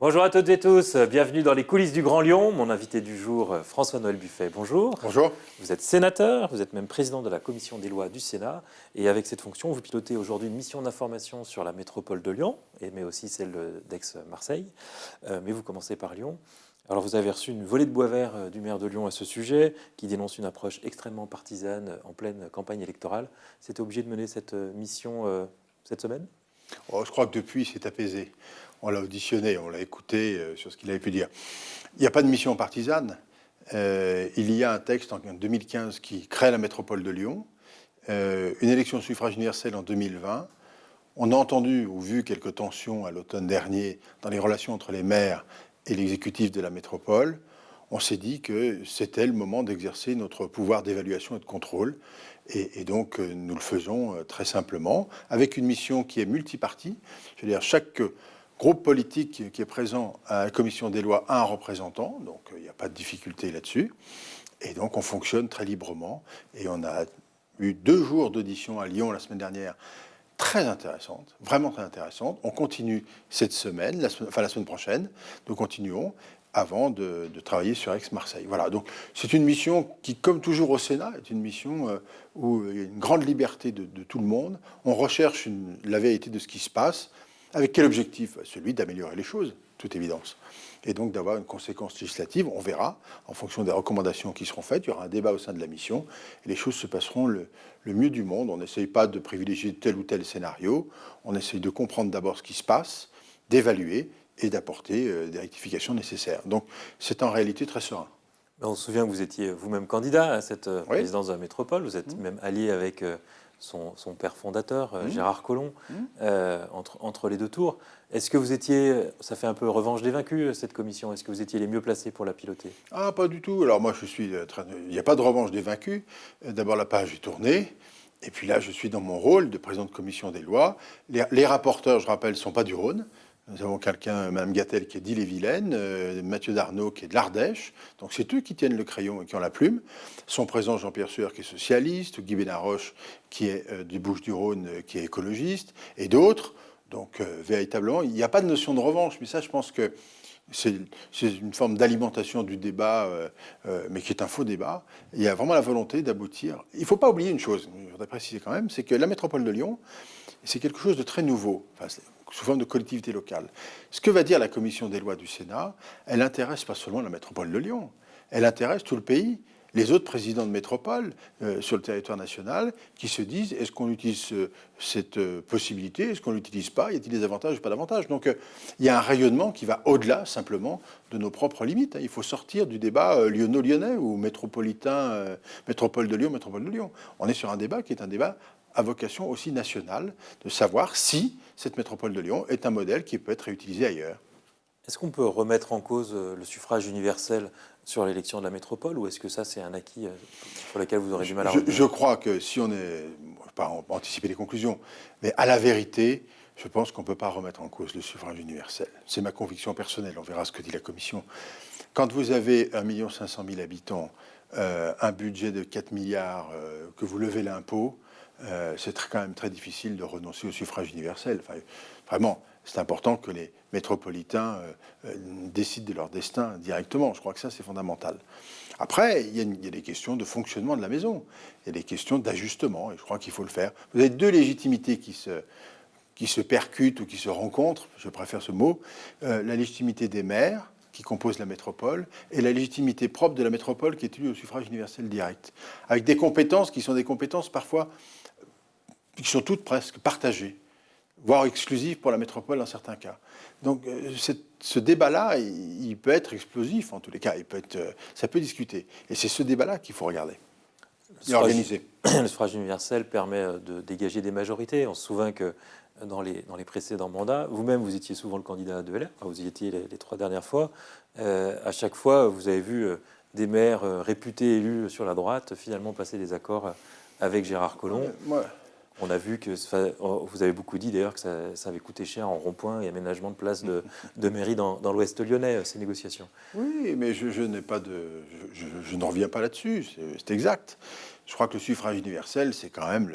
Bonjour à toutes et tous, bienvenue dans les coulisses du Grand Lyon. Mon invité du jour, François-Noël Buffet, bonjour. Bonjour. Vous êtes sénateur, vous êtes même président de la commission des lois du Sénat. Et avec cette fonction, vous pilotez aujourd'hui une mission d'information sur la métropole de Lyon, mais aussi celle d'Aix-Marseille. Mais vous commencez par Lyon. Alors vous avez reçu une volée de bois vert du maire de Lyon à ce sujet, qui dénonce une approche extrêmement partisane en pleine campagne électorale. C'était obligé de mener cette mission cette semaine ? Je crois que depuis, c'est apaisé. On l'a auditionné, on l'a écouté sur ce qu'il avait pu dire. Il n'y a pas de mission partisane. Il y a un texte en 2015 qui crée la métropole de Lyon, une élection de suffrage universel en 2020. On a entendu ou vu quelques tensions à l'automne dernier dans les relations entre les maires et l'exécutif de la métropole. On s'est dit que c'était le moment d'exercer notre pouvoir d'évaluation et de contrôle. Et donc, nous le faisons très simplement, avec une mission qui est multipartie. Je veux dire, chaque groupe politique qui est présent à la commission des lois a un représentant, donc il n'y a pas de difficulté là-dessus. Et donc, on fonctionne très librement. Et on a eu 2 jours d'audition à Lyon la semaine dernière, très intéressante, vraiment très intéressante. On continue cette semaine, la semaine prochaine, nous continuons avant de travailler sur Aix-Marseille. Voilà, donc c'est une mission qui, comme toujours au Sénat, est une mission où il y a une grande liberté de tout le monde. On recherche la vérité de ce qui se passe. Avec quel objectif ? Celui d'améliorer les choses, toute évidence. Et donc d'avoir une conséquence législative, on verra, en fonction des recommandations qui seront faites. Il y aura un débat au sein de la mission, et les choses se passeront le mieux du monde. On n'essaye pas de privilégier tel ou tel scénario. On essaye de comprendre d'abord ce qui se passe, d'évaluer, et d'apporter des rectifications nécessaires. Donc, c'est en réalité très serein. On se souvient que vous étiez vous-même candidat à cette présidence de la métropole. Vous êtes même allié avec son père fondateur, Gérard Collomb, entre les 2 tours. Est-ce que vous étiez, ça fait un peu revanche des vaincus, cette commission, est-ce que vous étiez les mieux placés pour la piloter ? Ah, pas du tout. Alors moi, il n'y a pas de revanche des vaincus. D'abord, la page est tournée. Et puis là, je suis dans mon rôle de président de commission des lois. Les rapporteurs, je rappelle, ne sont pas du Rhône. Nous avons quelqu'un, Mme Gattel, qui est d'Ille-et-Vilaine, Mathieu Darnaud, qui est de l'Ardèche. Donc c'est eux qui tiennent le crayon et qui ont la plume. Sont présents Jean-Pierre Sueur, qui est socialiste, Guy Benaroche, qui est du Bouches-du-Rhône, qui est écologiste, et d'autres. Donc véritablement, il n'y a pas de notion de revanche. Mais ça, je pense que c'est une forme d'alimentation du débat, mais qui est un faux débat. Il y a vraiment la volonté d'aboutir. Il ne faut pas oublier une chose, je voudrais préciser quand même, c'est que la métropole de Lyon, c'est quelque chose de très nouveau, sous forme de collectivité locale. Ce que va dire la commission des lois du Sénat, elle intéresse pas seulement la métropole de Lyon, elle intéresse tout le pays. Les autres présidents de métropole sur le territoire national qui se disent, est-ce qu'on utilise cette possibilité, est-ce qu'on ne l'utilise pas, y a-t-il des avantages ou pas d'avantages ? Donc il y a un rayonnement qui va au-delà simplement de nos propres limites. Il faut sortir du débat lyonno-lyonnais ou métropolitain, métropole de Lyon, métropole de Lyon. On est sur un débat qui est un débat à vocation aussi nationale, de savoir si cette métropole de Lyon est un modèle qui peut être réutilisé ailleurs. Est-ce qu'on peut remettre en cause le suffrage universel sur l'élection de la métropole, ou est-ce que ça, c'est un acquis sur lequel vous aurez du mal à revenir ? Je crois que si on est... Pas anticiper les conclusions, mais à la vérité, je pense qu'on ne peut pas remettre en cause le suffrage universel. C'est ma conviction personnelle, on verra ce que dit la Commission. Quand vous avez 1 500 000 habitants, un budget de 4 milliards, que vous levez l'impôt, c'est quand même très difficile de renoncer au suffrage universel. Enfin, vraiment, c'est important que les métropolitains décident de leur destin directement. Je crois que ça, c'est fondamental. Après, il y a des questions de fonctionnement de la maison. Il y a des questions d'ajustement, et je crois qu'il faut le faire. Vous avez 2 légitimités qui se percutent ou qui se rencontrent, je préfère ce mot. La légitimité des maires, qui composent la métropole, et la légitimité propre de la métropole qui est élue au suffrage universel direct. Avec des compétences qui sont des compétences parfois qui sont toutes presque partagées, voire exclusives pour la métropole dans certains cas. Donc ce débat-là, il peut être explosif en tous les cas, ça peut discuter. Et c'est ce débat-là qu'il faut regarder et organiser. Le suffrage universel permet de dégager des majorités. On se souvient que dans les précédents mandats, vous-même, vous étiez souvent le candidat de LR, vous y étiez les 3 dernières fois. À chaque fois, vous avez vu des maires réputés élus sur la droite finalement passer des accords avec Gérard Collomb. On a vu que vous avez beaucoup dit d'ailleurs que ça avait coûté cher en rond-point et aménagement de places de mairie dans l'Ouest lyonnais, ces négociations. Oui, mais je n'ai pas de, je n'en reviens pas là-dessus. C'est exact. Je crois que le suffrage universel, c'est quand même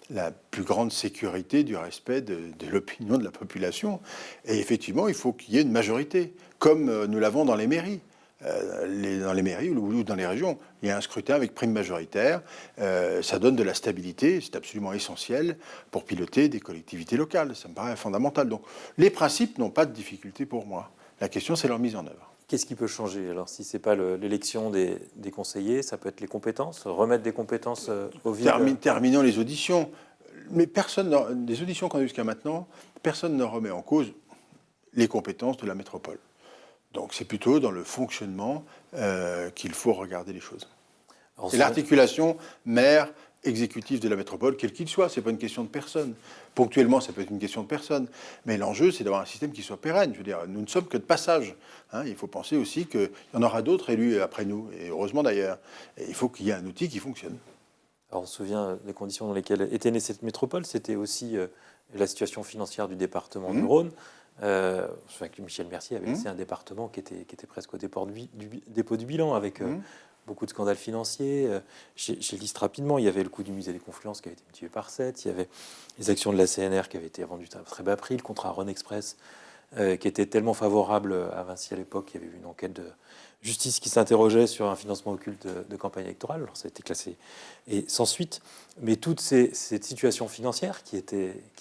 la plus grande sécurité du respect de l'opinion de la population. Et effectivement, il faut qu'il y ait une majorité, comme nous l'avons dans les mairies. Dans les mairies ou dans les régions, il y a un scrutin avec prime majoritaire. Ça donne de la stabilité, c'est absolument essentiel pour piloter des collectivités locales. Ça me paraît fondamental. Donc, les principes n'ont pas de difficulté pour moi. La question, c'est leur mise en œuvre. Qu'est-ce qui peut changer? Alors, si ce n'est pas l'élection des conseillers, ça peut être les compétences, remettre des compétences aux villes. Terminons les auditions. Mais des auditions qu'on a eues jusqu'à maintenant, personne ne remet en cause les compétences de la métropole. Donc c'est plutôt dans le fonctionnement qu'il faut regarder les choses. Et l'articulation maire-exécutif de la métropole, quel qu'il soit, ce n'est pas une question de personne. Ponctuellement, ça peut être une question de personne. Mais l'enjeu, c'est d'avoir un système qui soit pérenne. Je veux dire, nous ne sommes que de passage. Il faut penser aussi qu'il y en aura d'autres élus après nous, et heureusement d'ailleurs. Et il faut qu'il y ait un outil qui fonctionne. Alors on se souvient des conditions dans lesquelles était née cette métropole. C'était aussi la situation financière du département du Rhône. Je me souviens que Michel Mercier avait laissé un département qui était presque au dépôt du bilan, avec beaucoup de scandales financiers. Je liste rapidement, il y avait le coût du musée des Confluences qui avait été multiplié par 7, il y avait les actions de la CNR qui avaient été vendues à très bas prix, le contrat Rhône Express qui était tellement favorable à Vinci à l'époque, il y avait eu une enquête de justice qui s'interrogeait sur un financement occulte de campagne électorale. Alors ça a été classé et sans suite. Mais toute cette situation financière qui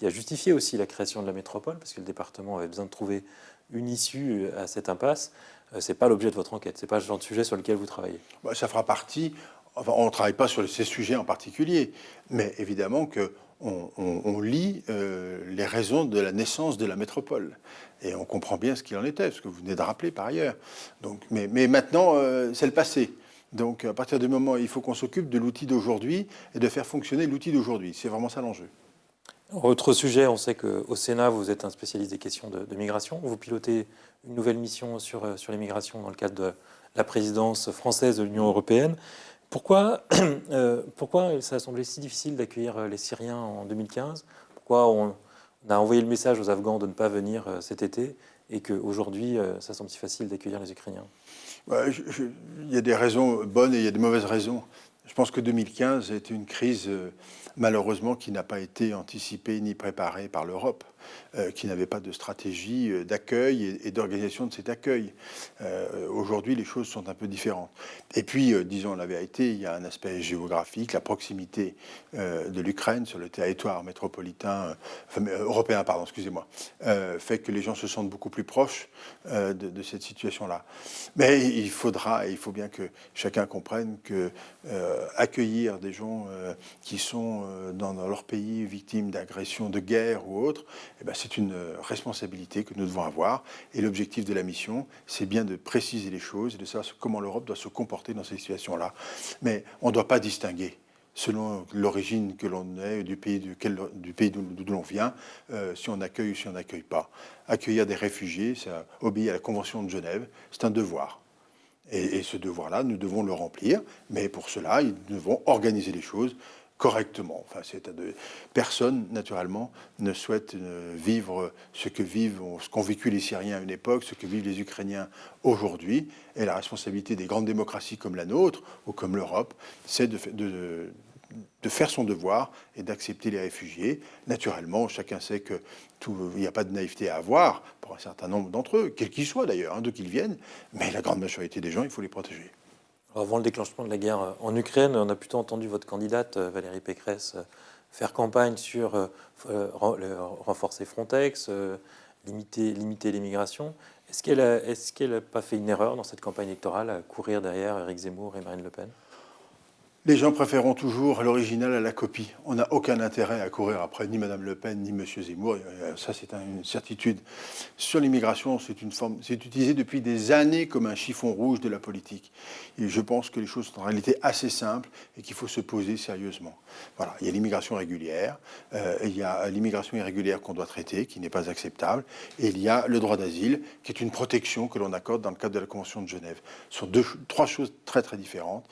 a justifié aussi la création de la métropole, parce que le département avait besoin de trouver une issue à cette impasse, c'est pas l'objet de votre enquête. C'est pas le genre de sujet sur lequel vous travaillez. Ça fera partie. Enfin, on ne travaille pas sur ces sujets en particulier, mais évidemment que on lit les raisons de la naissance de la métropole. Et on comprend bien ce qu'il en était, ce que vous venez de rappeler par ailleurs. Donc, mais maintenant, c'est le passé. Donc à partir du moment où il faut qu'on s'occupe de l'outil d'aujourd'hui et de faire fonctionner l'outil d'aujourd'hui. C'est vraiment ça l'enjeu. Autre sujet, on sait qu'au Sénat, vous êtes un spécialiste des questions de migration. Vous pilotez une nouvelle mission sur les migrations dans le cadre de la présidence française de l'Union européenne. Pourquoi ça a semblé si difficile d'accueillir les Syriens en 2015 ? Pourquoi on a envoyé le message aux Afghans de ne pas venir cet été et qu'aujourd'hui, ça semble si facile d'accueillir les Ukrainiens ? Il y a des raisons bonnes et il y a des mauvaises raisons. Je pense que 2015 est une crise, malheureusement, qui n'a pas été anticipée ni préparée par l'Europe, qui n'avait pas de stratégie d'accueil et d'organisation de cet accueil. Aujourd'hui, les choses sont un peu différentes. Et puis, disons la vérité, il y a un aspect géographique, la proximité de l'Ukraine sur le territoire métropolitain, européen, pardon, excusez-moi, fait que les gens se sentent beaucoup plus proches de cette situation-là. Mais il faut bien que chacun comprenne que accueillir des gens qui sont dans leur pays victimes d'agressions, de guerre ou autres, c'est une responsabilité que nous devons avoir. Et l'objectif de la mission, c'est bien de préciser les choses et de savoir comment l'Europe doit se comporter dans ces situations-là. Mais on ne doit pas distinguer selon l'origine que l'on est, du pays d'où l'on vient, si on accueille ou si on n'accueille pas. Accueillir des réfugiés, ça obéit à la Convention de Genève, c'est un devoir. Et ce devoir-là, nous devons le remplir, mais pour cela, nous devons organiser les choses correctement. Enfin, personne, naturellement, ne souhaite vivre ce qu'ont vécu les Syriens à une époque, ce que vivent les Ukrainiens aujourd'hui. Et la responsabilité des grandes démocraties comme la nôtre, ou comme l'Europe, c'est de faire son devoir et d'accepter les réfugiés. Naturellement, chacun sait qu'il n'y a pas de naïveté à avoir pour un certain nombre d'entre eux, quels qu'ils soient d'ailleurs, d'où qu'ils viennent, mais la grande majorité des gens, il faut les protéger. Avant le déclenchement de la guerre en Ukraine, on a plutôt entendu votre candidate, Valérie Pécresse, faire campagne sur renforcer Frontex, limiter l'immigration. Est-ce qu'elle n'a pas fait une erreur dans cette campagne électorale à courir derrière Éric Zemmour et Marine Le Pen ? Les gens préféreront toujours l'original à la copie. On n'a aucun intérêt à courir après ni Mme Le Pen ni M. Zemmour. Ça, c'est une certitude. Sur l'immigration, c'est utilisé depuis des années comme un chiffon rouge de la politique. Et je pense que les choses sont en réalité assez simples et qu'il faut se poser sérieusement. Voilà. Il y a l'immigration régulière, il y a l'immigration irrégulière qu'on doit traiter, qui n'est pas acceptable, et il y a le droit d'asile, qui est une protection que l'on accorde dans le cadre de la Convention de Genève. Ce sont trois choses très très différentes.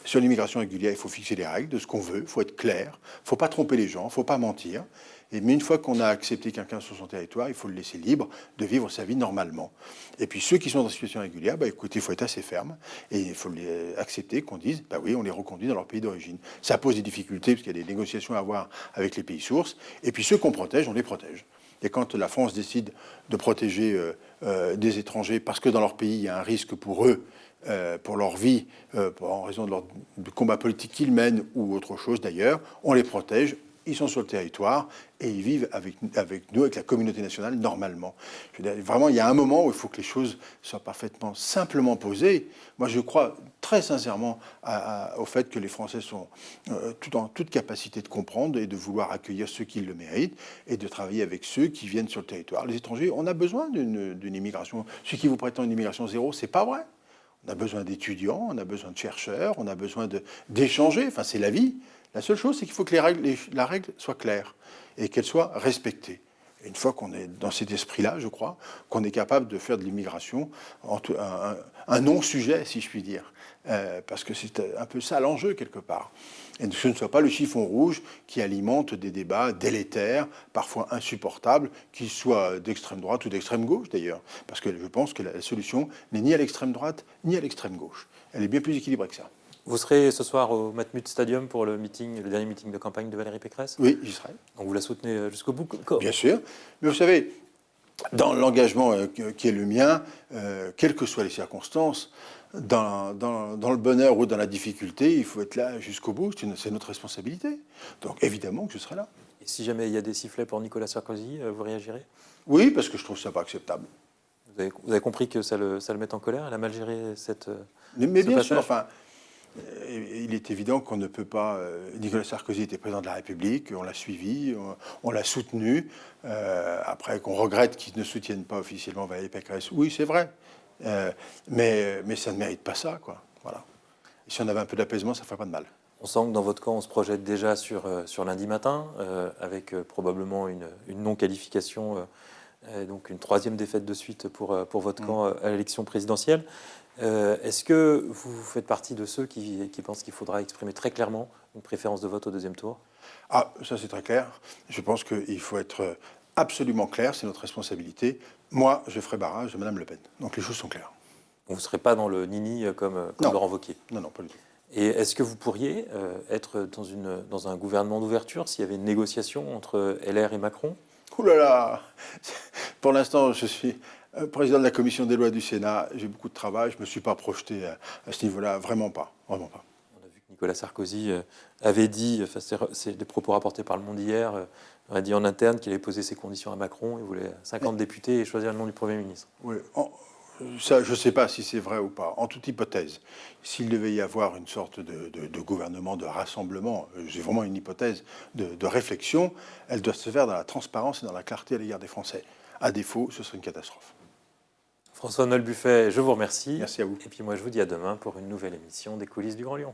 Sur l'immigration régulière, régulière, il faut fixer des règles de ce qu'on veut, il faut être clair, il ne faut pas tromper les gens, il ne faut pas mentir. Mais une fois qu'on a accepté quelqu'un sur son territoire, il faut le laisser libre de vivre sa vie normalement. Et puis ceux qui sont dans une situation régulière, écoutez, il faut être assez ferme et il faut accepter qu'on dise, oui, on les reconduit dans leur pays d'origine. Ça pose des difficultés parce qu'il y a des négociations à avoir avec les pays sources. Et puis ceux qu'on protège, on les protège. Et quand la France décide de protéger des étrangers parce que dans leur pays, il y a un risque pour eux, pour leur vie, en raison du combat politique qu'ils mènent ou autre chose d'ailleurs, on les protège. Ils sont sur le territoire et ils vivent avec nous, avec la communauté nationale, normalement. Je veux dire, vraiment, il y a un moment où il faut que les choses soient parfaitement simplement posées. Moi, je crois très sincèrement au fait que les Français sont en toute capacité de comprendre et de vouloir accueillir ceux qui le méritent et de travailler avec ceux qui viennent sur le territoire. Les étrangers, on a besoin d'une immigration. Ceux qui vous prétendent une immigration zéro, c'est pas vrai. On a besoin d'étudiants, on a besoin de chercheurs, on a besoin d'échanger. Enfin, c'est la vie. La seule chose, c'est qu'il faut que la règle soit claire et qu'elle soit respectée. Et une fois qu'on est dans cet esprit-là, je crois, qu'on est capable de faire de l'immigration un non-sujet, si je puis dire. Parce que c'est un peu ça l'enjeu, quelque part. Et que ce ne soit pas le chiffon rouge qui alimente des débats délétères, parfois insupportables, qu'ils soient d'extrême droite ou d'extrême gauche, d'ailleurs. Parce que je pense que la solution n'est ni à l'extrême droite, ni à l'extrême gauche. Elle est bien plus équilibrée que ça. Vous serez ce soir au Matmut Stadium pour le dernier meeting de campagne de Valérie Pécresse? Oui, j'y serai. Donc vous la soutenez jusqu'au bout? Bien sûr. Mais vous savez, dans l'engagement qui est le mien, quelles que soient les circonstances, dans le bonheur ou dans la difficulté, il faut être là jusqu'au bout. C'est notre responsabilité. Donc évidemment que je serai là. Et si jamais il y a des sifflets pour Nicolas Sarkozy, vous réagirez? Oui, parce que je trouve ça pas acceptable. Vous avez compris que ça le met en colère? Elle a mal géré Mais ce bien passage? sûr, enfin... Il est évident qu'on ne peut pas... Nicolas Sarkozy était président de la République, on l'a suivi, on l'a soutenu. Après, qu'on regrette qu'il ne soutienne pas officiellement Valérie Pécresse, oui, c'est vrai. Mais ça ne mérite pas ça, quoi. Voilà. Et si on avait un peu d'apaisement, ça ne ferait pas de mal. On sent que dans votre camp, on se projette déjà sur lundi matin, avec probablement une non-qualification, donc une troisième défaite de suite pour votre camp à l'élection présidentielle. Est-ce que vous faites partie de ceux qui pensent qu'il faudra exprimer très clairement une préférence de vote au deuxième tour? Ah, ça c'est très clair. Je pense qu'il faut être absolument clair, c'est notre responsabilité. Moi, je ferai barrage de Mme Le Pen. Donc les choses sont claires. Vous ne serez pas dans le nini comme Laurent Wauquiez? Non, pas du tout. Et est-ce que vous pourriez être dans un gouvernement d'ouverture s'il y avait une négociation entre LR et Macron? Ouh là là! Pour l'instant, je suis président de la commission des lois du Sénat. J'ai beaucoup de travail. Je ne me suis pas projeté à ce niveau-là. Vraiment pas. Vraiment pas. On a vu que Nicolas Sarkozy avait dit, c'est des propos rapportés par Le Monde hier, a dit en interne qu'il avait posé ses conditions à Macron. Il voulait 50 députés et choisir le nom du Premier ministre. Oui. Ça, je ne sais pas si c'est vrai ou pas. En toute hypothèse, s'il devait y avoir une sorte de gouvernement, de rassemblement, j'ai vraiment une hypothèse de réflexion, elle doit se faire dans la transparence et dans la clarté à l'égard des Français. À défaut, ce serait une catastrophe. François-Noël Buffet, je vous remercie. Merci à vous. Et puis moi, je vous dis à demain pour une nouvelle émission des coulisses du Grand Lyon.